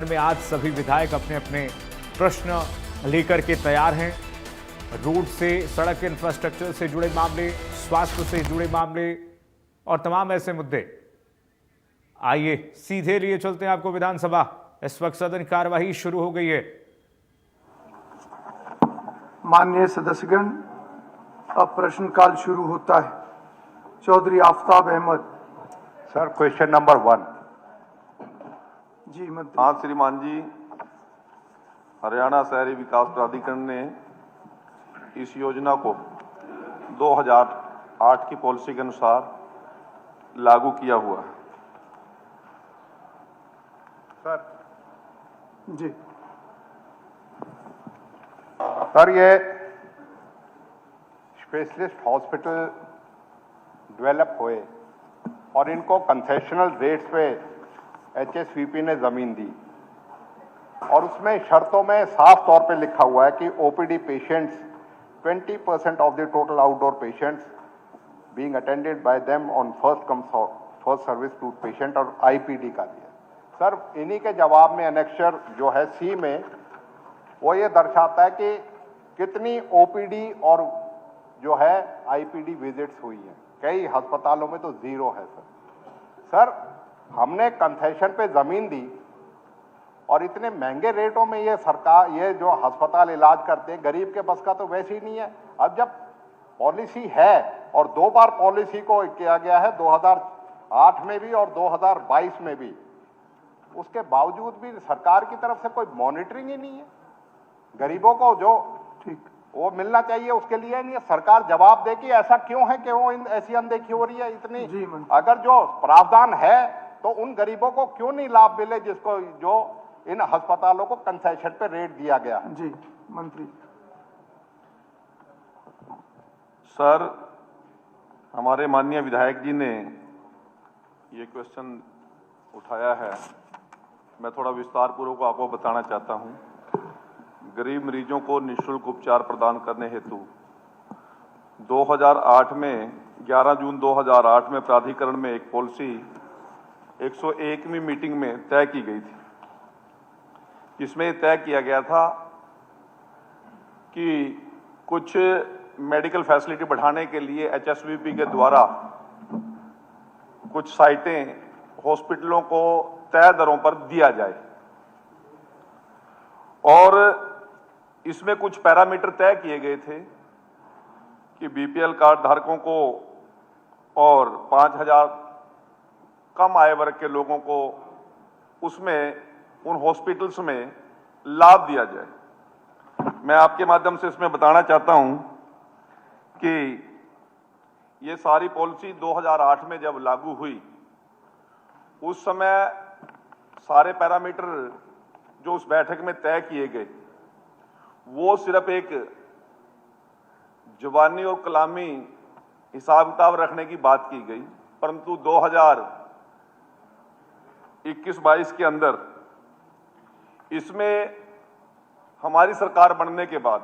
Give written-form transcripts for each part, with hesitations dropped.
में आज सभी विधायक अपने अपने प्रश्न लेकर के तैयार हैं। रोड से, सड़क इंफ्रास्ट्रक्चर से जुड़े मामले, स्वास्थ्य से जुड़े मामले और तमाम ऐसे मुद्दे। आइए सीधे लिए चलते हैं आपको विधानसभा। इस वक्त सदन की कार्यवाही शुरू हो गई है। माननीय सदस्यगण, अब प्रश्नकाल शुरू होता है। Chaudhary Aftab Ahmed. Sir, question number 1। जी मंत्री। हाँ श्रीमान जी, हरियाणा शहरी विकास प्राधिकरण ने इस योजना को 2008 की पॉलिसी के अनुसार लागू किया हुआ है। सर जी सर, ये स्पेशलिस्ट हॉस्पिटल डेवलप हुए और इनको कंसेशनल रेट्स पे एचएसवीपी ने जमीन दी और उसमें शर्तों में साफ तौर पे लिखा हुआ है कि OPD patients 20% of the total outdoor patients being attended by them on first come first service to patient और आईपीडी का दिया। सर, इन्हीं के जवाब में एनेक्चर जो है सी में वो ये दर्शाता है कि कितनी ओपीडी और जो है आईपीडी विजिट्स हुई हैं। कई अस्पतालों में तो 0 है। सर, हमने कंसेशन पे जमीन दी और इतने महंगे रेटों में ये सरकार, ये जो अस्पताल इलाज करते हैं, गरीब के बस का तो वैसे ही नहीं है। अब जब पॉलिसी है और 2 बार पॉलिसी को किया गया है, 2008 में भी और 2022 में भी, उसके बावजूद भी सरकार की तरफ से कोई मॉनिटरिंग ही नहीं है। गरीबों को जो ठीक वो मिलना चाहिए उसके लिए नहीं है। सरकार जवाब दे कि ऐसा क्यों है कि वो ऐसी अनदेखी हो रही है इतनी। अगर जो प्रावधान है तो उन गरीबों को क्यों नहीं लाभ मिले जिसको जो इन अस्पतालों को कंसेशन पे रेट दिया गया। जी मंत्री। सर, हमारे माननीय विधायक जी ने ये क्वेश्चन उठाया है, मैं थोड़ा विस्तार पूर्वक आपको बताना चाहता हूं। गरीब मरीजों को निःशुल्क उपचार प्रदान करने हेतु 2008 में 11 जून 2008 में प्राधिकरण में एक पॉलिसी 101वीं मीटिंग में तय की गई थी, जिसमें तय किया गया था कि कुछ मेडिकल फैसिलिटी बढ़ाने के लिए एचएसवीपी के द्वारा कुछ साइटें हॉस्पिटलों को तय दरों पर दिया जाए और इसमें कुछ पैरामीटर तय किए गए थे कि बीपीएल कार्ड धारकों को और 5,000 कम आय वर्ग के लोगों को उसमें उन हॉस्पिटल्स में लाभ दिया जाए। मैं आपके माध्यम से इसमें बताना चाहता हूं कि ये सारी पॉलिसी 2008 में जब लागू हुई, उस समय सारे पैरामीटर जो उस बैठक में तय किए गए वो सिर्फ एक जुबानी और कलामी हिसाब किताब रखने की बात की गई, परंतु 2021-22 के अंदर इसमें हमारी सरकार बनने के बाद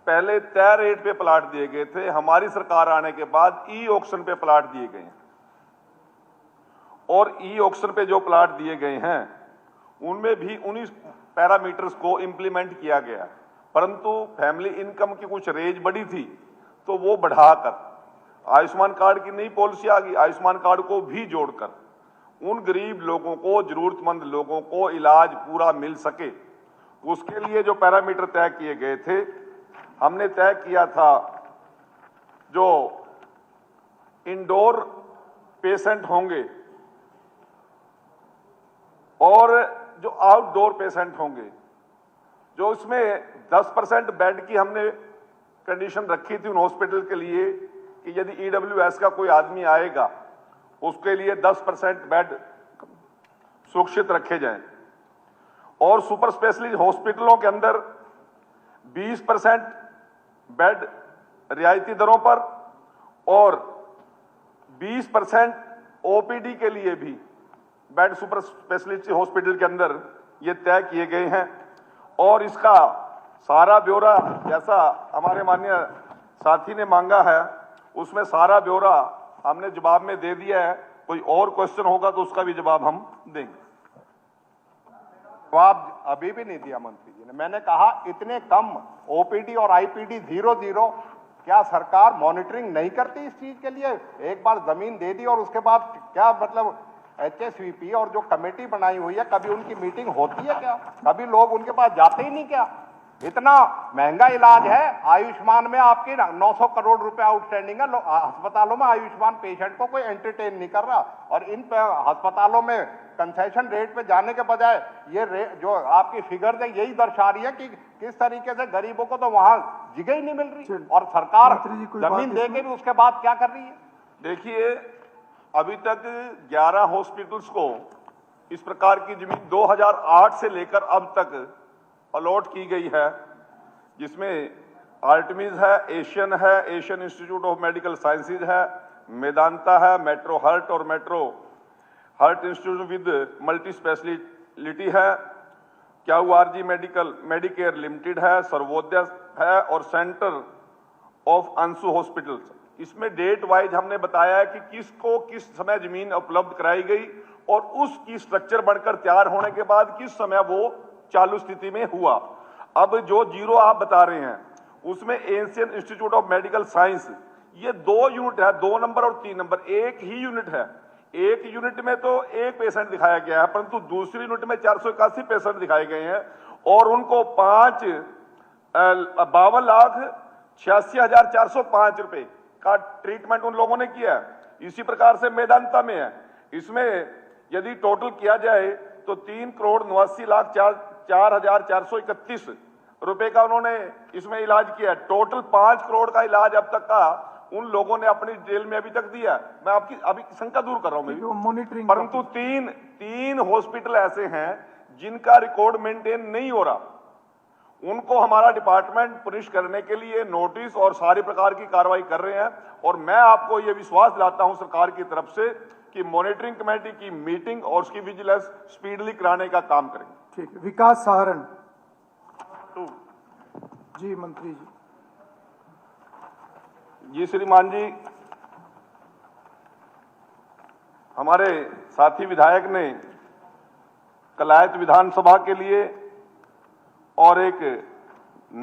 पहले तय रेट पे प्लाट दिए गए थे, हमारी सरकार आने के बाद ई ऑक्शन पे प्लाट दिए गए हैं और ई ऑक्शन पे जो प्लाट दिए गए हैं उनमें भी 19 पैरामीटर्स को इंप्लीमेंट किया गया, परंतु फैमिली इनकम की कुछ रेंज बढ़ी थी तो वो बढ़ाकर आयुष्मान कार्ड की नई पॉलिसी आ गई। आयुष्मान कार्ड को भी जोड़कर उन गरीब लोगों को, जरूरतमंद लोगों को इलाज पूरा मिल सके, उसके लिए जो पैरामीटर तय किए गए थे, हमने तय किया था जो इंडोर पेशेंट होंगे और जो आउटडोर पेशेंट होंगे, जो इसमें 10% बेड की हमने कंडीशन रखी थी उन हॉस्पिटल के लिए कि यदि ईडब्ल्यूएस का कोई आदमी आएगा उसके लिए 10% बेड सुरक्षित रखे जाएं और सुपर स्पेशलिस्ट हॉस्पिटलों के अंदर 20% बेड रियायती दरों पर और 20% ओपीडी के लिए भी बेड सुपर स्पेशलिस्ट हॉस्पिटल के अंदर ये तय किए गए हैं और इसका सारा ब्यौरा जैसा हमारे माननीय साथी ने मांगा है उसमें सारा ब्यौरा हमने जवाब में दे दिया है। कोई और क्वेश्चन होगा तो उसका भी जवाब हम देंगे। जवाब अभी भी नहीं दिया मंत्री जी ने। मैंने कहा इतने कम ओपीडी और आईपीडी 0-0, क्या सरकार मॉनिटरिंग नहीं करती इस चीज के लिए? एक बार जमीन दे दी और उसके बाद क्या मतलब एचएसवीपी और जो कमेटी बनाई हुई है, कभी उनकी मीटिंग होती है क्या? कभी लोग उनके पास जाते ही नहीं क्या? इतना महंगा इलाज है। आयुष्मान में आपकी 900 करोड़ रुपए आउटस्टैंडिंग है अस्पतालों में। आयुष्मान पेशेंट को कोई एंटरटेन नहीं कर रहा, और इन अस्पतालों में कंसेशन रेट पे जाने के बजाय ये जो आपकी फिगर है यही दर्शा रही है कि किस तरीके से गरीबों को तो वहां जगह ही नहीं मिल रही, और सरकार जमीन देके भी उसके बाद क्या कर रही है? देखिए, अभी तक 11 हॉस्पिटल्स को इस प्रकार की जमीन 2008 से लेकर अब तक अलॉट की गई है, जिसमें आर्टमिस है, Asian institute of medical sciences है, मेदांता है, मेट्रो हार्ट और metro heart institute with multi speciality है, QRG मेडिकेयर लिमिटेड है, सर्वोदय है और सेंटर ऑफ अंशु हॉस्पिटल्स। इसमें डेट वाइज हमने बताया है कि किसको किस समय जमीन उपलब्ध कराई गई और उसकी स्ट्रक्चर बनकर तैयार होने के बाद किस समय वो चालू स्थिति में हुआ। अब जो 0 आप बता रहे हैं उसमें Asian institute of medical science, ये 2 यूनिट है, 2 नंबर और 3 नंबर, एक ही यूनिट है। एक यूनिट में तो एक पेशेंट दिखाया गया है, परंतु दूसरी यूनिट में 481 पेशेंट दिखाए गए हैं और उनको 52,86,405 रुपए का ट्रीटमेंट उन लोगों ने किया है। इसी प्रकार से मेदांता में है, इसमें यदि टोटल किया जाए तो 3,89,04,431 रुपए का उन्होंने इसमें इलाज किया। टोटल 5 करोड़ का इलाज अब तक का उन लोगों ने अपनी जेल में अभी तक दिया। मैं आपकी अभी शंका दूर कर रहा हूं मॉनिटरिंग, परंतु तीन हॉस्पिटल ऐसे हैं जिनका रिकॉर्ड मेंटेन नहीं हो रहा। उनको हमारा डिपार्टमेंट पुनिश करने के लिए नोटिस और सारी प्रकार की कार्रवाई कर रहे हैं, और मैं आपको यह विश्वास दिलाता हूं सरकार की तरफ से कि मॉनिटरिंग कमेटी की मीटिंग और उसकी विजिलेंस स्पीडली कराने का काम करेंगे। ठीक है। विकास सहारण जी, मंत्री जी। जी श्रीमान जी, हमारे साथी विधायक ने कलायत विधानसभा के लिए और एक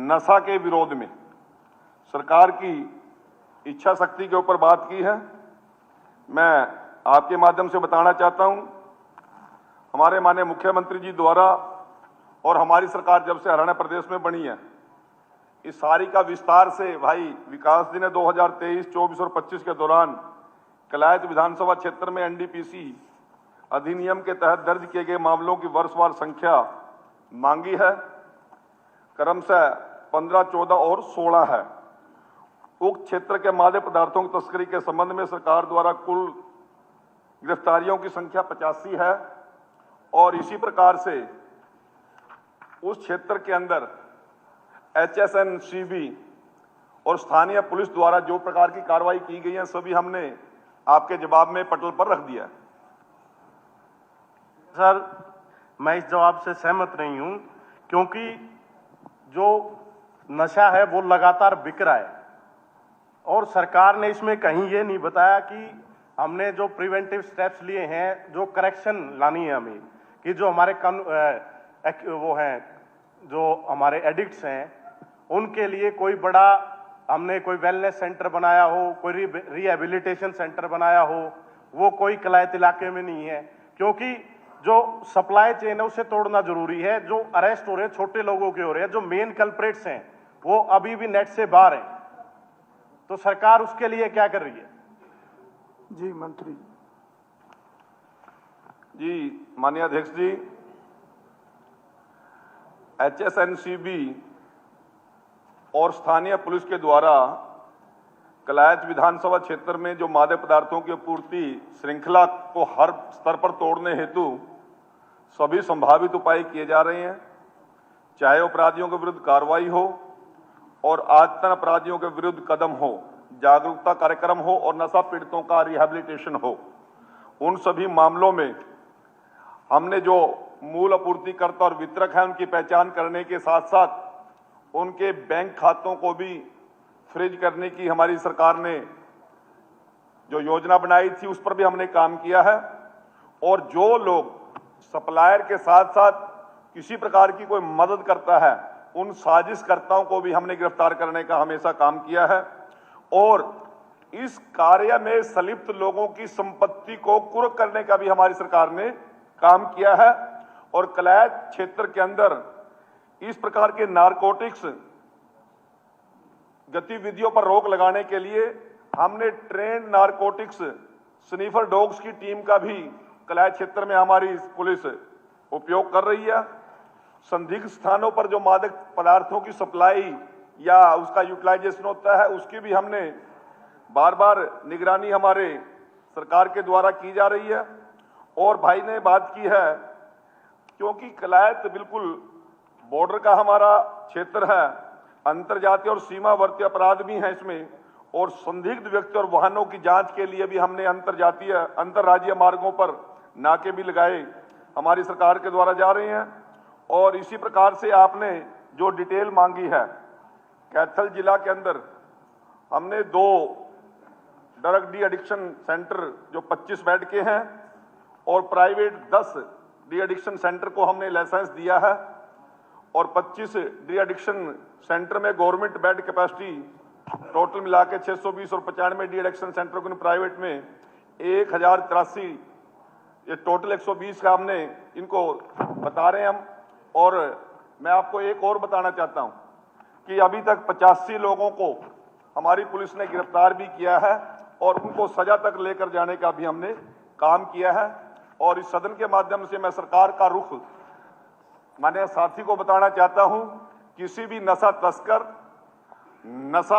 नशा के विरोध में सरकार की इच्छा शक्ति के ऊपर बात की है। मैं आपके माध्यम से बताना चाहता हूं, हमारे माननीय मुख्यमंत्री जी द्वारा और हमारी सरकार जब से हरियाणा प्रदेश में बनी है, इस सारी का विस्तार से भाई विकास जी ने 2023, 24 और 25 के दौरान कलायत विधानसभा क्षेत्र में एनडीपीसी अधिनियम के तहत दर्ज किए गए मामलों की वर्षवार संख्या मांगी है। क्रमशः 15, 14 और 16 है। उक्त क्षेत्र के मादक पदार्थों की तस्करी के संबंध में सरकार द्वारा कुल गिरफ्तारियों की संख्या 85 है, और इसी प्रकार से उस क्षेत्र के अंदर HSNCB और स्थानीय पुलिस द्वारा जो प्रकार की कार्रवाई की गई है सभी हमने आपके जवाब में पटल पर रख दिया है। सर, मैं इस जवाब से सहमत नहीं हूं, क्योंकि जो नशा है वो लगातार बिक रहा है, और सरकार ने इसमें कहीं ये नहीं बताया कि हमने जो प्रिवेंटिव स्टेप्स लिए हैं, जो करेक्शन लानी है हमें, कि जो हमारे वो हैं जो हमारे एडिक्ट्स हैं उनके लिए कोई बड़ा हमने कोई वेलनेस सेंटर बनाया हो, कोई रिहेबिलिटेशन सेंटर बनाया हो, वो कोई कलायत इलाके में नहीं है। क्योंकि जो सप्लाई चेन है उसे तोड़ना जरूरी है। जो अरेस्ट हो रहे हैं छोटे लोगों के हो रहे हैं, जो मेन कल्प्रेट्स हैं वो अभी भी नेट से बाहर हैं, तो सरकार उसके लिए क्या कर रही है? जी मंत्री जी, माननीय अध्यक्ष जी, HSNCB और स्थानीय पुलिस के द्वारा कलायत विधानसभा क्षेत्र में जो मादक पदार्थों की आपूर्ति श्रृंखला को हर स्तर पर तोड़ने हेतु सभी संभावित उपाय किए जा रहे हैं, चाहे अपराधियों के विरुद्ध कार्रवाई हो और आतंक अपराधियों के विरुद्ध कदम हो, जागरूकता कार्यक्रम हो और नशा पीड़ितों का रिहैबिलिटेशन हो। उन सभी मामलों में हमने जो मूल आपूर्तिकर्ता और वितरक हैं उनकी पहचान करने के साथ साथ उनके बैंक खातों को भी फ्रीज करने की हमारी सरकार ने जो योजना बनाई थी उस पर भी हमने काम किया है। और जो लोग सप्लायर के साथ साथ किसी प्रकार की कोई मदद करता है, उन साजिशकर्ताओं को भी हमने गिरफ्तार करने का हमेशा काम किया है और इस कार्य में संलिप्त लोगों की संपत्ति को कुर्क करने का भी हमारी सरकार ने काम किया है। और कलायत क्षेत्र के अंदर इस प्रकार के नारकोटिक्स गतिविधियों पर रोक लगाने के लिए हमने ट्रेन नारकोटिक्स स्नीफर डॉग्स की टीम का भी कलायत क्षेत्र में हमारी पुलिस उपयोग कर रही है। संदिग्ध स्थानों पर जो मादक पदार्थों की सप्लाई या उसका यूटिलाइजेशन होता है, उसकी भी हमने बार बार निगरानी हमारे सरकार के द्वारा की जा रही है। और भाई ने बात की है, क्योंकि कलायत बिल्कुल बॉर्डर का हमारा क्षेत्र है, अंतर्जातीय और सीमावर्ती अपराध भी हैं इसमें, और संदिग्ध व्यक्ति और वाहनों की जांच के लिए भी हमने अंतर्राज्यीय मार्गों पर नाके भी लगाए हमारी सरकार के द्वारा जा रहे हैं। और इसी प्रकार से आपने जो डिटेल मांगी है, कैथल जिला के अंदर हमने 2 ड्रग डी एडिक्शन सेंटर जो 25 बेड के हैं और प्राइवेट 10 डी एडिक्शन सेंटर को हमने लाइसेंस दिया है और 25 डी एडिक्शन सेंटर में गवर्नमेंट बेड कैपेसिटी टोटल मिला के 620 और 95 डी एडिक्शन सेंटर को प्राइवेट में 1083, ये टोटल 120 का हमने इनको बता रहे हैं हम। और मैं आपको एक और बताना चाहता हूं कि अभी तक 85 लोगों को हमारी पुलिस ने गिरफ्तार भी किया है और उनको सजा तक लेकर जाने का भी हमने काम किया है। और इस सदन के माध्यम से मैं सरकार का रुख माननीय साथी को बताना चाहता हूं, किसी भी नशा तस्कर, नशा